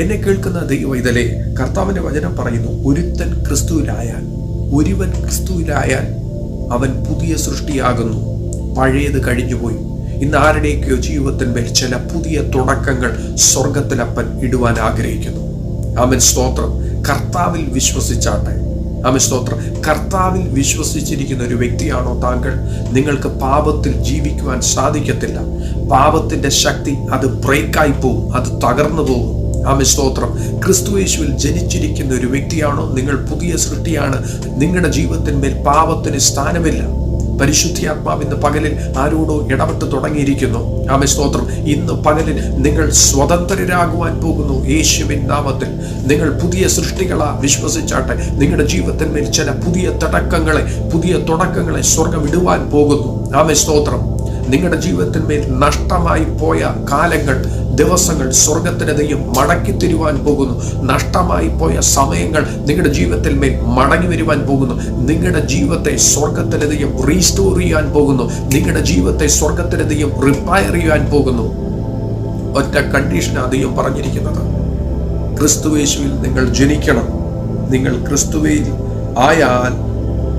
എന്നെ കേൾക്കുന്ന ദൈവവൈതലേ, കർത്താവിന്റെ വചനം പറയുന്നു, ഒരുവൻ ക്രിസ്തുവിലായാൽ അവൻ പുതിയ സൃഷ്ടിയാകുന്നു, പഴയത് കഴിഞ്ഞുപോയി. ഇന്ന് ആരുടെയൊക്കെയോ ജീവിതത്തിന്മേൽ ചില പുതിയ തുടക്കങ്ങൾ സ്വർഗത്തിലപ്പൻ ഇടുവാൻ ആഗ്രഹിക്കുന്നു. ആമേൻ, സ്തോത്രം. കർത്താവിൽ വിശ്വസിച്ചാട്ടെ. ആമേൻ, സ്തോത്രം. കർത്താവിൽ വിശ്വസിച്ചിരിക്കുന്ന ഒരു വ്യക്തിയാണോ താങ്കൾ? നിങ്ങൾക്ക് പാപത്തിൽ ജീവിക്കുവാൻ സാധിക്കത്തില്ല. പാപത്തിന്റെ ശക്തി അത് ബ്രേക്കായി പോകും, അത് തകർന്നു പോകും. ആമേൻ, സ്തോത്രം. ക്രിസ്തുയേശുവിൽ ജനിച്ചിരിക്കുന്ന ഒരു വ്യക്തിയാണോ നിങ്ങൾ? പുതിയ സൃഷ്ടിയാണ്. നിങ്ങളുടെ ജീവിതത്തിന്മേൽ പാപത്തിന് സ്ഥാനമില്ല. പരിശുദ്ധാത്മാവ് ഇന്ന് പകലിൽ ആരോടോ ഇടപെട്ട് തുടങ്ങിയിരിക്കുന്നു. ആമേൻ, സ്തോത്രം. ഇന്ന് പകലിൽ നിങ്ങൾ സ്വതന്ത്രരാകുവാൻ പോകുന്നു. യേശുവിൻ നാമത്തിൽ നിങ്ങൾ പുതിയ സൃഷ്ടികളാ. വിശ്വസിച്ചാട്ടെ. നിങ്ങളുടെ ജീവിതത്തിന്മേൽ ചില പുതിയ തുടക്കങ്ങളെ സ്വർഗം ഇടുവാൻ പോകുന്നു. ആമേൻ, സ്തോത്രം. നിങ്ങളുടെ ജീവിതത്തിന്മേൽ നഷ്ടമായി പോയ കാലങ്ങൾ, ദിവസങ്ങൾ സ്വർഗത്തിന് ദൈവം മടക്കി തരുവാൻ പോകുന്നു. നഷ്ടമായി പോയ സമയങ്ങൾ നിങ്ങളുടെ ജീവിതത്തിന്മേൽ മടങ്ങി വരുവാൻ പോകുന്നു. നിങ്ങളുടെ ജീവിതത്തെ സ്വർഗത്തിന് ദൈവം റീസ്റ്റോർ ചെയ്യാൻ പോകുന്നു. നിങ്ങളുടെ ജീവിതത്തെ സ്വർഗത്തിന് ദൈവം റിപ്പയർ ചെയ്യാൻ പോകുന്നു. ഒറ്റ കണ്ടീഷനാണ് ദൈവം പറഞ്ഞിരിക്കുന്നത്. ക്രിസ്തുയേശുവിൽ നിങ്ങൾ ജനിക്കണം. നിങ്ങൾ ക്രിസ്തുവിൽ ആയാൽ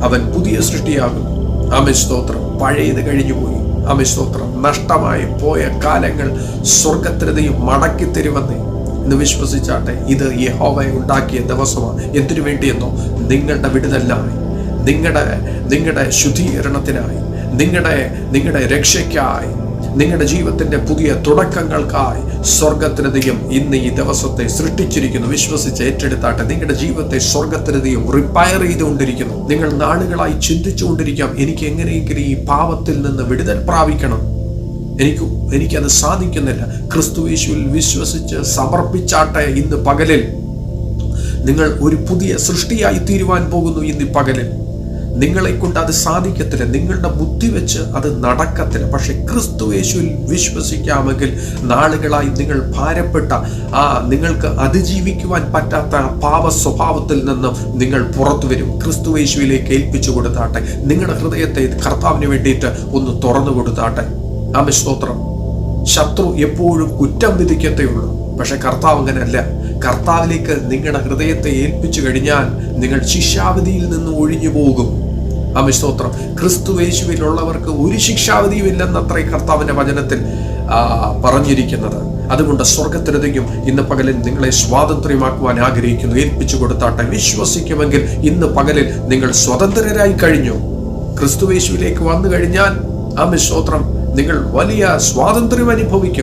അവൻ പുതിയ സൃഷ്ടിയാകുന്നു. ആമേൻ, സ്തോത്രം. പഴയത് കഴിഞ്ഞുപോയി. ആമേൻ, സ്തോത്രം. നഷ്ടമായി പോയ കാലങ്ങൾ സ്വർഗത്തിനെയും മടക്കി തരുമെന്ന് ഇന്ന് വിശ്വസിച്ചാട്ടെ. ഇത് യഹോവ ഉണ്ടാക്കിയ ദിവസമാണ്. എന്തിനു വേണ്ടിയെന്നോ? നിങ്ങളുടെ വിടുതലിനായി, നിങ്ങളുടെ ശുദ്ധീകരണത്തിനായി, നിങ്ങളുടെ രക്ഷയ്ക്കായി, നിങ്ങളുടെ ജീവിതത്തിന്റെ പുതിയ തുടക്കങ്ങൾക്കായി സ്വർഗത്തിന് ദൈവം ഇന്ന് ഈ ദിവസത്തെ സൃഷ്ടിച്ചിരിക്കുന്നു. വിശ്വസിച്ച് ഏറ്റെടുത്താട്ടെ. നിങ്ങളുടെ ജീവിതത്തെ സ്വർഗത്തിന് ദൈവം റിപ്പയർ ചെയ്തുകൊണ്ടിരിക്കുന്നു. നിങ്ങൾ നാളുകളായി ചിന്തിച്ചുകൊണ്ടിരിക്കാം, എനിക്ക് എങ്ങനെയെങ്കിലും ഈ പാപത്തിൽ നിന്ന് വിടുതൽ പ്രാപിക്കണം, എനിക്കത് സാധിക്കുന്നില്ല. ക്രിസ്തുയേശുവിൽ വിശ്വസിച്ച് സമർപ്പിച്ചാട്ടെ. ഇന്ന് പകലിൽ നിങ്ങൾ ഒരു പുതിയ സൃഷ്ടിയായി തീരുവാൻ പോകുന്നു. ഇന്ന് പകലിൽ നിങ്ങളെ കൊണ്ട് അത് സാധിക്കത്തില്ല. നിങ്ങളുടെ ബുദ്ധി വെച്ച് അത് നടക്കത്തില്ല. പക്ഷെ ക്രിസ്തുയേശുവിൽ വിശ്വസിക്കാമെങ്കിൽ നാളുകളായി നിങ്ങൾ ഭാരപ്പെട്ട നിങ്ങൾക്ക് അതിജീവിക്കുവാൻ പറ്റാത്ത പാപ സ്വഭാവത്തിൽ നിന്നും നിങ്ങൾ പുറത്തു വരും. ക്രിസ്തുയേശുവിലേക്ക് ഏൽപ്പിച്ചു കൊടുത്താട്ടെ. നിങ്ങളുടെ ഹൃദയത്തെ കർത്താവിന് വേണ്ടിയിട്ട് ഒന്ന് തുറന്നു കൊടുത്താട്ടെ. ആമേൻ, സ്തോത്രം. ശത്രു എപ്പോഴും കുറ്റം വിധിക്കത്തേ ഉള്ളൂ. പക്ഷെ കർത്താവ് അങ്ങനെയല്ല. കർത്താവിലേക്ക് നിങ്ങളുടെ ഹൃദയത്തെ ഏൽപ്പിച്ചു കഴിഞ്ഞാൽ നിങ്ങൾ ശിക്ഷാവിധിയിൽ നിന്ന് ഒഴിഞ്ഞു പോകും. ആമേൻ, സ്തോത്രം. ക്രിസ്തുയേശുവിലുള്ളവർക്ക് ഒരു ശിക്ഷാവിധിയും ഇല്ലെന്നത്രേ കർത്താവിന്റെ വചനത്തിൽ പറഞ്ഞിരിക്കുന്നത്. അതുകൊണ്ട് സ്വർഗത്തിനതയും ഇന്ന് പകലിൽ നിങ്ങളെ സ്വാതന്ത്ര്യമാക്കുവാൻ ആഗ്രഹിക്കുന്നു. ഏൽപ്പിച്ചു കൊടുത്താട്ടെ. വിശ്വസിക്കുമെങ്കിൽ ഇന്ന് പകലിൽ നിങ്ങൾ സ്വതന്ത്രരായി കഴിഞ്ഞു. ക്രിസ്തുയേശുവിലേക്ക് വന്നു കഴിഞ്ഞാൽ ആമേൻ, സ്തോത്രം, നിങ്ങൾ വലിയ സ്വാതന്ത്ര്യം അനുഭവിക്കും.